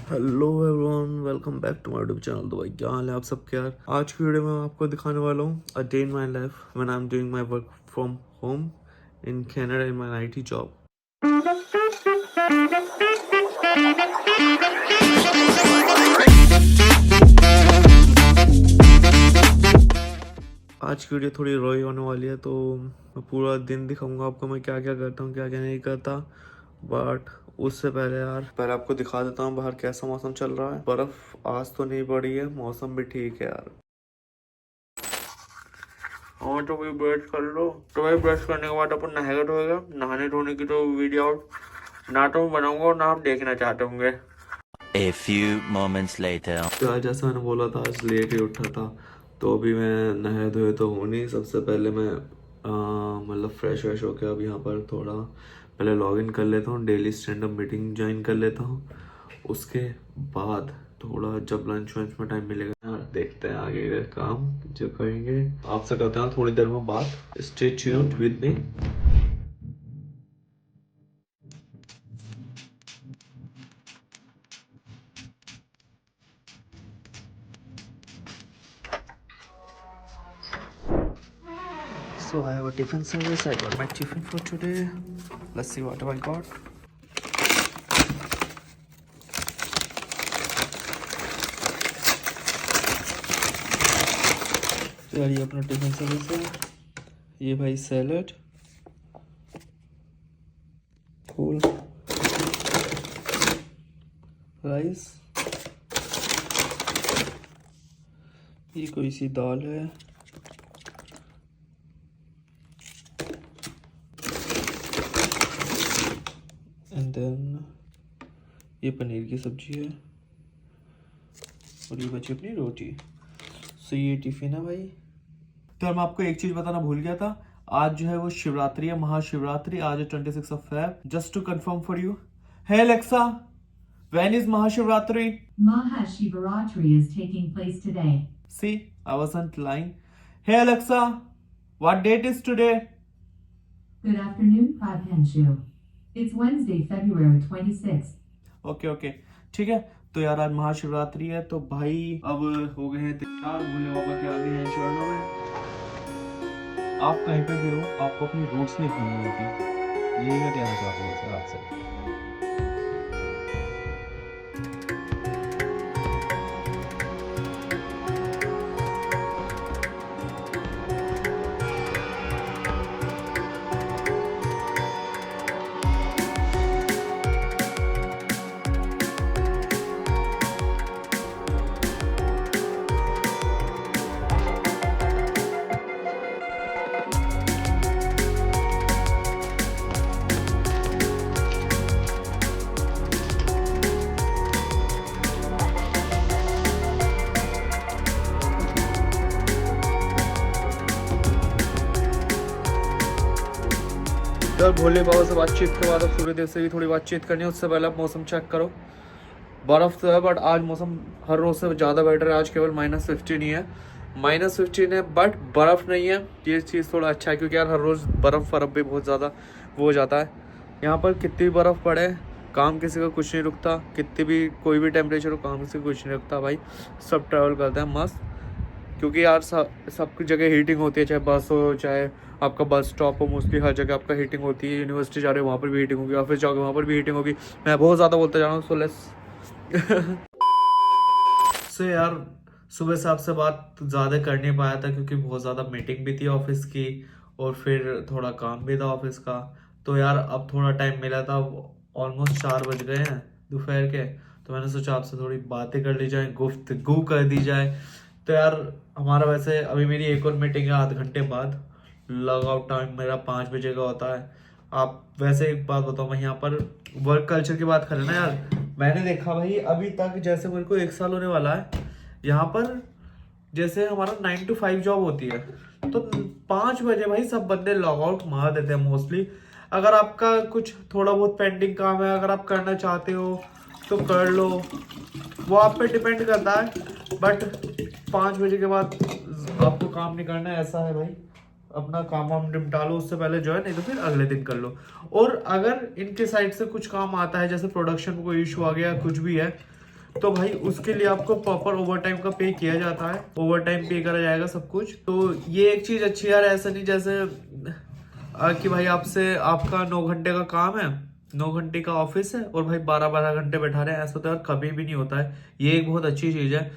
Hello everyone, welcome back to my YouTube channel. तो भाई क्या हाल है आप सबके यार। आज की वीडियो में मैं आपको दिखाने वाला हूँ a day in my life when I am doing my work from home in Canada in my IT job. आज की वीडियो थोड़ी रॉय होने वाली है, तो मैं पूरा दिन दिखाऊंगा आपको मैं क्या क्या करता हूँ, क्या क्या नहीं करता। बट उससे पहले यार, पहले आपको दिखा देता हूँ बाहर कैसा मौसम चल रहा है। बर्फ आज तो नहीं पड़ी है, मौसम भी ठीक है यार। हाँ तो भाई ब्रश कर लो। तो भाई ब्रश करने के बाद अपन नहाएगा धोएगा। नहाने धोने की तो वीडियो ना तो मैं बनाऊंगा और ना आप देखना चाहते होंगे। A few moments later. तो आज जैसा मैंने बोला था, आज लेट ही उठा था, तो अभी मैं नहाए धोए तो हूँ नहीं। सबसे पहले मैं मतलब फ्रेश व्रेश होकर अब यहाँ पर थोड़ा पहले लॉग इन कर लेता हूँ, daily stand up meeting join कर लेता हूँ। उसके बाद थोड़ा जब लंच वंच में टाइम मिलेगा यार, देखते हैं आगे का काम जो करेंगे। आपसे करते हैं थोड़ी देर में बात। Stay tuned with me. So I have a tiffin service. I got my tiffin for today. Let's see what have I got. तो यार ये अपना टिफिन सर्विस है। ये भाई सैलड, फूल, राइस, ये कोई सी दाल है, एंड देन ये पनीर की सब्जी है, और ये बची अपनी रोटी। सो ये टिफिन है भाई। तो मैं आपको एक चीज बताना भूल गया था, आज जो है वो शिवरात्रि है, महाशिवरात्रि। आज है 26 of Feb. Just to confirm for you, hey Alexa, when is Mahashivratri? Mahashivaratri is taking place today. See, I wasn't lying. Hey Alexa, what date is today? Good afternoon, Prabhanshu. It's Wednesday, February 26th. Okay, ठीक है। तो यार आज महाशिवरात्रि है, तो भाई अब हो गए हैं तैयार, भोले बाबा के आगे हैं चरणों में। आप कहीं पे भी हो, आपको अपनी रूट्स नहीं भूलनी होगी। यही मैं कहना चाहता हूँ सर आपसे। यार भोले बाबा से बातचीत के बाद अब सूर्यदेव से भी थोड़ी बातचीत करनी है। उससे पहले आप मौसम चेक करो। बर्फ़ तो है बट आज मौसम हर रोज़ से ज़्यादा बेटर है। आज केवल -15 ही है, -15 है, बट बर्फ़ नहीं है। ये चीज़ थोड़ा अच्छा है, क्योंकि यार हर रोज़ बर्फ़ भी बहुत ज़्यादा वो हो जाता है। यहाँ पर कितनी बर्फ़ पड़े, काम किसी का कुछ नहीं रुकता। कितनी भी कोई भी टेम्परेचर हो, काम किसी का कुछ नहीं रुकता भाई। सब ट्रैवल करते हैं मस्त, क्योंकि यार सब जगह हीटिंग होती है। चाहे बस हो, चाहे आपका बस स्टॉप हो, मोस्टली हर जगह आपका हीटिंग होती है। यूनिवर्सिटी जा रहे हो वहाँ पर भी हीटिंग होगी, ऑफिस जाओगे वहाँ पर भी हीटिंग होगी। मैं बहुत ज़्यादा बोलते जा रहा हूँ, सो लेट्स सो यार सुबह से आपसे बात ज़्यादा कर नहीं पाया था, क्योंकि बहुत ज़्यादा मीटिंग भी थी ऑफिस की, और फिर थोड़ा काम भी था ऑफिस का। तो यार अब थोड़ा टाइम मिला था, ऑलमोस्ट 4 बज गए हैं दोपहर के। तो मैंने सोचा आपसे थोड़ी बातें कर ली जाए, गुफ्तगू कर दी जाए। तो यार हमारा वैसे अभी मेरी एक और मीटिंग है आध घंटे बाद। लॉग आउट टाइम मेरा 5 बजे का होता है। आप वैसे एक बात बताओ, मैं यहाँ पर वर्क कल्चर की बात करें ना यार, मैंने देखा भाई अभी तक, जैसे मेरे को 1 साल होने वाला है यहाँ पर, जैसे हमारा 9 to 5 जॉब होती है, तो 5 बजे भाई सब बंदे लॉग आउट मार देते हैं मोस्टली। अगर आपका कुछ थोड़ा बहुत पेंडिंग काम है, अगर आप करना चाहते हो तो कर लो, वो आप पे डिपेंड करता है। बट 5 बजे के बाद आपको काम नहीं करना है, ऐसा है भाई। अपना काम वाम निपटा लो उससे पहले जो है, नहीं तो फिर अगले दिन कर लो। और अगर इनके साइड से कुछ काम आता है, जैसे प्रोडक्शन में कोई इशू आ गया, कुछ भी है, तो भाई उसके लिए आपको प्रॉपर ओवर टाइम का पे किया जाता है, ओवर टाइम पे करा जाएगा सब कुछ। तो ये एक चीज अच्छी है यार, ऐसा नहीं जैसे कि भाई आपसे आपका 9 घंटे का काम है, 9 घंटे का ऑफिस है और भाई 12-12 घंटे बैठा रहे हैं, ऐसा तो यार कभी भी नहीं होता है। ये एक बहुत अच्छी चीज है।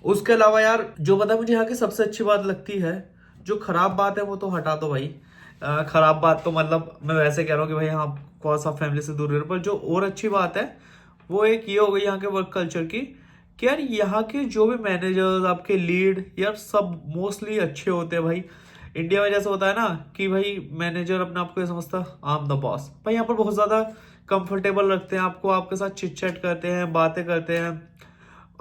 उसके अलावा यार जो पता है मुझे यहाँ की सबसे अच्छी बात लगती है, जो खराब बात है वो तो हटा दो भाई। खराब बात तो मतलब मैं वैसे कह रहा हूँ कि भाई हाँ कौन सा फैमिली से दूर रहे, पर जो और अच्छी बात है वो एक ये हो गई यहाँ के वर्क कल्चर की, कि यार यहाँ के जो भी मैनेजर्स आपके लीड यार सब मोस्टली अच्छे होते हैं भाई। इंडिया में जैसा होता है ना कि भाई मैनेजर अपने आप को ये समझता आई एम द बॉस, भाई यहाँ पर बहुत ज्यादा कंफर्टेबल रखते हैं आपको, आपके साथ चिट चैट करते हैं, बातें करते हैं।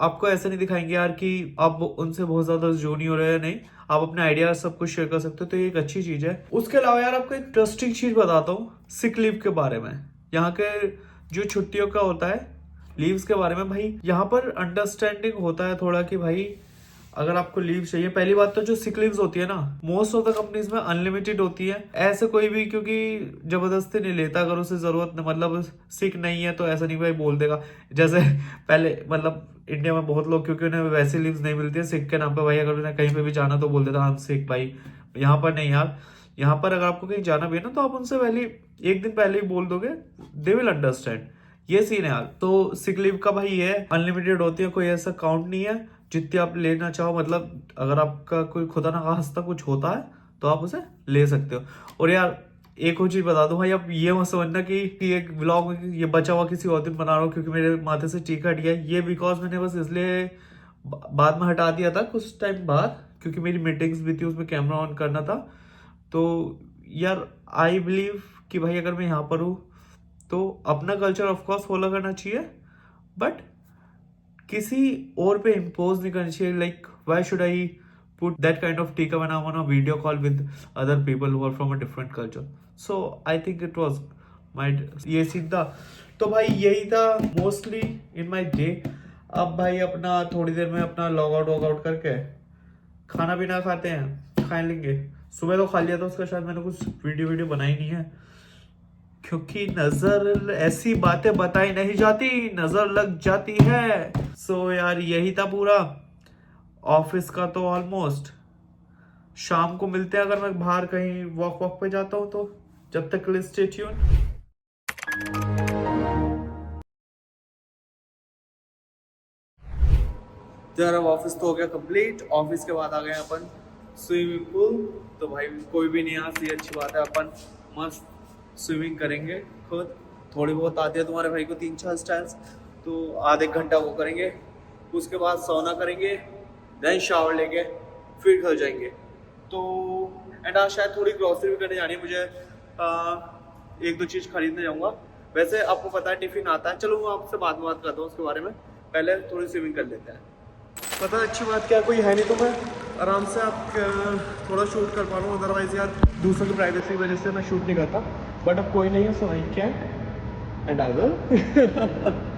आपको ऐसे नहीं दिखाएंगे यार कि आप उनसे बहुत ज्यादा जूनी हो रहे हैं, नहीं, आप अपने आइडिया सब कुछ शेयर कर सकते हो, तो ये एक अच्छी चीज है। उसके अलावा यार आपको एक इंटरेस्टिंग चीज बताता हूँ सिक लीव के बारे में। यहाँ के जो छुट्टियों का होता है लीव्स के बारे में, भाई यहाँ पर अंडरस्टैंडिंग होता है थोड़ा कि भाई अगर आपको लीव चाहिए, पहली बात तो जो सिक लीव्स होती है ना मोस्ट ऑफ द कंपनीज में अनलिमिटेड होती है, ऐसे कोई भी क्योंकि जबरदस्ती नहीं लेता, अगर उसे जरूरत मतलब सिक नहीं है तो ऐसा नहीं भाई बोल देगा। जैसे पहले मतलब इंडिया में बहुत लोग क्योंकि उन्हें वैसे लीव्स नहीं मिलती है सिक के नाम पे, भाई अगर उन्हें कहीं पे भी जाना तो बोल देता हाँ सिक भाई। यहाँ पर नहीं यार, यहाँ पर अगर आपको कहीं जाना भी है ना तो आप उनसे पहले एक दिन पहले ही बोल दोगे, दे विल अंडरस्टैंड। ये सीन है यार। तो सिक लीव का भाई ये अनलिमिटेड होती है, कोई ऐसा काउंट नहीं है, जितनी आप लेना चाहो, मतलब अगर आपका कोई खुदा ना खास्ता कुछ होता है तो आप उसे ले सकते हो। और यार एक और चीज बता दूं भाई, आप ये मत समझना कि एक ब्लॉग में ये बचा हुआ किसी और दिन बना रहा हूँ क्योंकि मेरे माथे से टीका हट गया, ये बिकॉज मैंने बस इसलिए बाद में हटा दिया था कुछ टाइम बाद, क्योंकि मेरी मीटिंग्स भी थी, उसमें कैमरा ऑन करना था। तो यार आई बिलीव कि भाई अगर मैं यहाँ पर हूँ तो अपना कल्चर ऑफकोर्स फॉलो करना चाहिए, बट किसी और पे इम्पोज नहीं करनी चाहिए। Like why should I put that kind of tika when I am on a video call with other people who are from a different culture. So I think it was my ये सीधा। तो भाई यही था mostly in my day. अब भाई अपना थोड़ी देर में अपना लॉग आउट वॉग आउट करके खाना पीना खाते हैं, खा लेंगे। सुबह तो खा लिया था, उसका शायद मैंने कुछ वीडियो बनाई नहीं है क्योंकि नजर ऐसी बातें बताई नहीं जाती, नजर लग जाती है। सो यार यही था पूरा ऑफिस का। तो ऑलमोस्ट शाम को मिलते हैं अगर मैं बाहर कहीं वॉक वॉक पे जाता हूँ तो। जब तक स्टे ट्यून। तो यार अब ऑफिस तो हो गया कंप्लीट। ऑफिस के बाद आ गए अपन स्विमिंग पूल। तो भाई कोई भी नहीं यहाँ से, अच्छी बात है, अपन मस्त स्विमिंग करेंगे खुद। थोड़ी बहुत आती है तुम्हारे भाई को 3-4 स्टाइल्स, तो आधे घंटा वो करेंगे, उसके बाद सोना करेंगे, देन शावर लेके फिर घर जाएंगे। तो एंड आज शायद थोड़ी ग्रोसरी भी करने जानी है मुझे, 1-2 चीज़ खरीदने जाऊँगा। वैसे आपको पता है टिफिन आता है, चलो मैं आपसे बात करता हूँ उसके बारे में, पहले थोड़ी स्विमिंग कर लेते हैं। पता है अच्छी बात क्या, कोई है नहीं तो मैं आराम से आप थोड़ा शूट कर पा रहा हूँ, अदरवाइज यार दूसरों की प्राइवेसी की वजह से मैं शूट नहीं करता। बट अब कोई नहीं है, so I can and I will.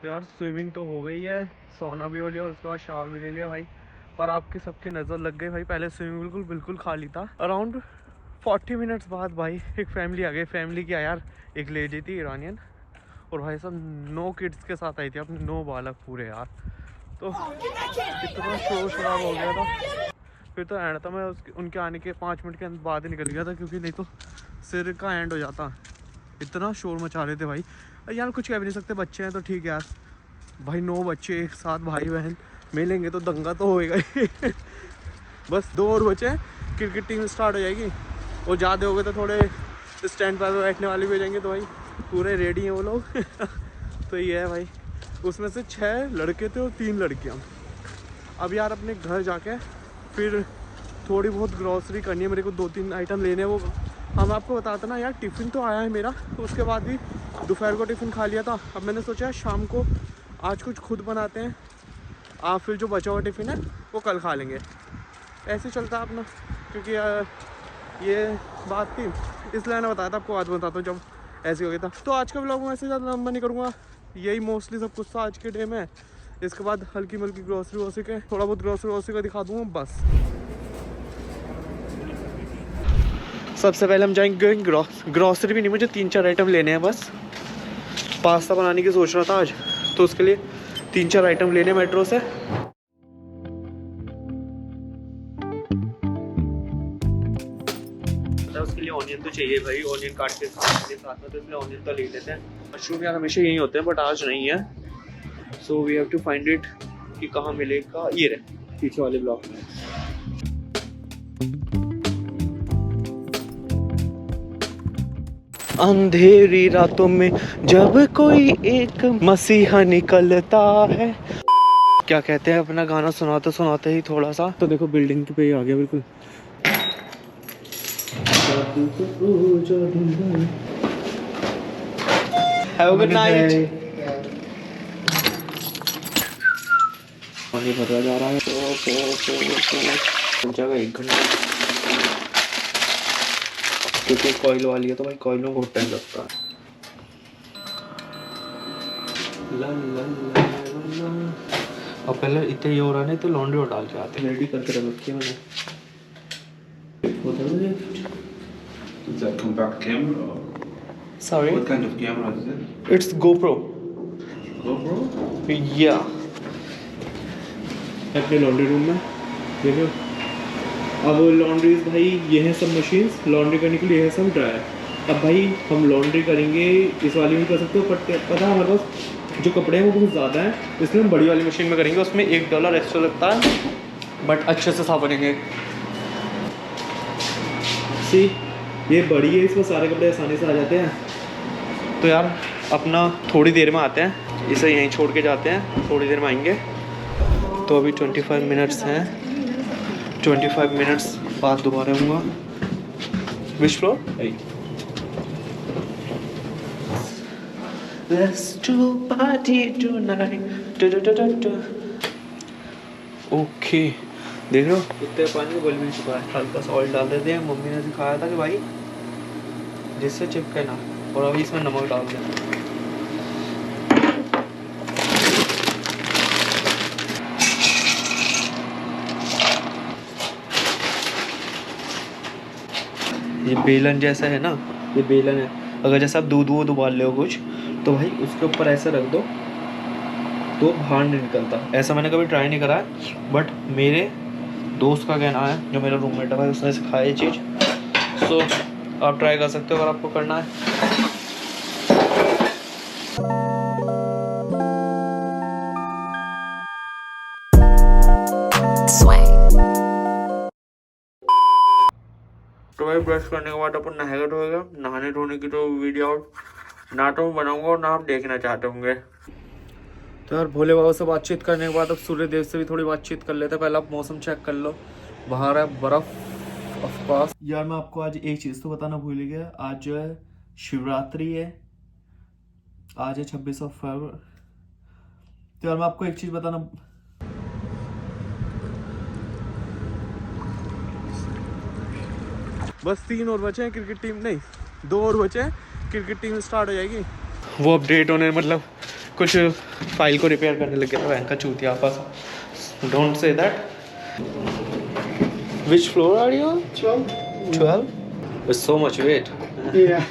यार स्विमिंग तो हो गई है, सोना भी हो लिया, उसके बाद शावर भी ले लिया भाई। पर आपकी सबकी नज़र लग गई भाई, पहले स्विमिंग बिल्कुल खाली था। अराउंड 40 मिनट्स बाद भाई एक फैमिली आ गई। फैमिली क्या यार, एक लेडी थी ईरानियन, और भाई सब 9 किड्स के साथ आई थी, अपने 9 बालक पूरे यार। तो इतना शोर शराब हो गया था। फिर तो एंड था, मैं उनके आने के 5 मिनट के बाद ही निकल गया था, क्योंकि नहीं तो सिर का एंड हो जाता। इतना शोर मचा रहे थे भाई यार, कुछ कह भी नहीं सकते, बच्चे हैं तो ठीक है यार। भाई 9 बच्चे एक साथ भाई बहन मिलेंगे तो दंगा तो होएगा ही। बस 2 और बचे हैं, क्रिकेट टीम स्टार्ट हो जाएगी, और ज़्यादा हो गए तो थोड़े स्टैंड पर बैठने वाले भी हो जाएंगे, तो भाई पूरे रेडी हैं वो लोग। तो ये है भाई, उसमें से 6 लड़के थे और 3 लड़कियाँ। अब यार अपने घर जाके फिर थोड़ी बहुत ग्रॉसरी करनी है मेरे को, 2-3 आइटम लेने हैं, वो हम आपको बताते ना यार, टिफ़िन तो आया है मेरा, तो उसके बाद भी दोपहर को टिफ़िन खा लिया था। अब मैंने सोचा शाम को आज कुछ खुद बनाते हैं, आप फिर जो बचा हुआ टिफ़िन है वो कल खा लेंगे। ऐसे चलता है अपना, क्योंकि ये बात थी, इसलिए मैंने बताया था आपको। आज बताता हूँ जब ऐसे हो गया था। तो आज का व्लॉग मैं ऐसे ज़्यादा लंबा नहीं करूँगा, यही मोस्टली सब कुछ था आज के डे में। इसके बाद हल्की मल्की ग्रोसरी वोसरी के, थोड़ा बहुत ग्रोसरी वोसरी का दिखा दूँगा बस। सबसे पहले हम जाएंगे ग्रोसरी भी नहीं, मुझे 3-4 आइटम लेने हैं बस। पास्ता बनाने की सोच रहा था आज, तो उसके लिए 3-4 आइटम लेने मेट्रो से। उसके लिए ऑनियन तो चाहिए भाई, ऑनियन काट के साथ में, तो इसलिए ऑनियन तो ले लेते हैं। मशरूम यार हमेशा यही होते हैं, बट आज नहीं है, so we have to find it कि कहाँ मिलेगा। ये रहे पीछे वाले ब्लॉक में। अंधेरी रातों में जब कोई एक मसीहा निकलता है, क्या कहते हैं, अपना गाना सुनाते सुनाते ही थोड़ा सा, तो देखो बिल्डिंग पे ही आ गया बिल्कुल। Have a good night. पानी भरा जा रहा है, जगह 1 घंटा, क्योंकि कॉइल वाली है तो भाई कॉइल में बहुत टाइम लगता है। अब पहले इतने ये हो रहा नहीं तो लॉन्ड्री और डाल के आते, रेडी करके रख रखी है मैंने। Is that compact camera? Or Sorry? what kind of camera is it? It's GoPro. GoPro? Yeah. अपने लॉन्ड्री रूम में देखो, अब लॉन्ड्रीज भाई ये हैं सब मशीन्स, लॉन्ड्री करने के लिए ये है सब ड्रायर। अब भाई हम लॉन्ड्री करेंगे इस वाली में कर सकते हो, बट पता है हमारे पास जो कपड़े हैं वो बहुत ज़्यादा हैं, इसलिए हम बड़ी वाली मशीन में करेंगे। उसमें $1 एक्स्ट्रा लगता है, बट अच्छे से साफ बनेंगे। सी ये बड़ी है, इसमें सारे कपड़े आसानी से आ जाते हैं। तो यार अपना थोड़ी देर में आते हैं, इसे यहीं छोड़ के जाते हैं, थोड़ी देर में आएंगे। तो अभी 25 मिनट्स हैं, 25 मिनट्स बाद दोबारा आऊँगा। विच floor? Let's do party tonight. Okay, देख रहे हो इतने पानी में बल मिल चुका है। हल्का सा ऑयल डाल देते हैं, मम्मी ने सिखाया था कि भाई जिससे चिपके ना, और अभी इसमें नमक डाल दें। ये बेलन जैसा है ना, ये बेलन है। अगर जैसे आप दूध वूध उबाल ले हो कुछ, तो भाई उसके ऊपर ऐसे रख दो तो बाहर नहीं निकलता। ऐसा मैंने कभी ट्राई नहीं करा है, बट मेरे दोस्त का कहना है, जो मेरा रूममेट है भाई, उसने सिखाया ये चीज़। सो आप ट्राई कर सकते हो अगर आपको करना है। तो भाई ब्रश करने के बाद अपन नहाएगा धोएगा। नहाने धोने की तो वीडियो ना तो मैं बनाऊंगा और ना आप देखना चाहते होंगे। तो यार भोले बाबा से बातचीत करने के बाद अब सूर्य देव से भी थोड़ी बातचीत कर लेते हैं। पहले आप मौसम चेक कर लो, बाहर है बर्फ ऑफ कोर्स। यार मैं आपको आज एक चीज़ तो बताना भूल गया, आज जो है शिवरात्रि है, आज है 26 फरवरी। तो यार मैं आपको एक चीज़ बताना, बस 3 और बचे हैं क्रिकेट टीम, नहीं 2 और बचे हैं, क्रिकेट टीम स्टार्ट हो जाएगी। वो अपडेट होने मतलब कुछ फाइल को रिपेयर करने लग गया था बैंक का चूतिया आपस। Don't say that. Which floor are you? 12? With so much weight. Yeah.